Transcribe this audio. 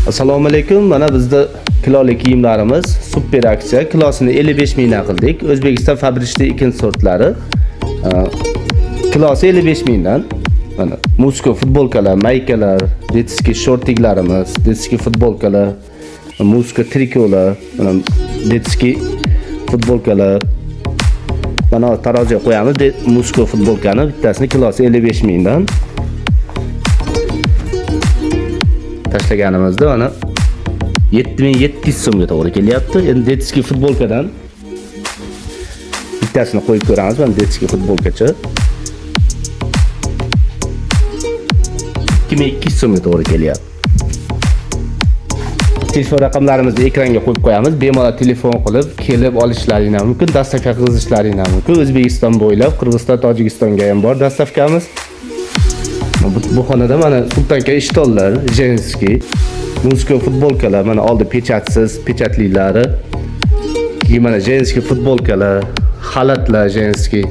Assalomu alaykum. Mana bizda kiloli kiyimlarimiz super aksiya. Kilosini 55 mingdan qildik. O'zbekiston Fabrishli ikinci sortlari. Kilosi 55 mingdan. Mana musko futbolkalar, maykalar, detski shortiklarimiz, detski futbolkalar, musko trikolar, mana detski futbolkalar. Mana taroziga qo'yamiz. Musko futbolkani bittasini kilosi 55 mingdan. Tashlaganimizda mana 7700 so'mga to'g'ri kelyapti. Endi detski futbolkadan bittasini qo'yib ko'ramiz. Mana detski futbolkacha 2200 so'mga to'g'ri kelyapti. Telefon raqamlarimizni ekranga qo'yib qo'yamiz. Bemalol telefon qilib kelib olishlaring mumkin, dastavka qilishlaring mumkin. O'zbekiston bo'ylab, Qirg'iziston, Tojikistonga ham bor dastavkamiz. Bu xonada mana sultanka ishtollar, jenski, musko futbolkalar, mana oldi pechatsiz, pechatlilari. Keyin mana jenski futbolkalar, xalatlar jenski.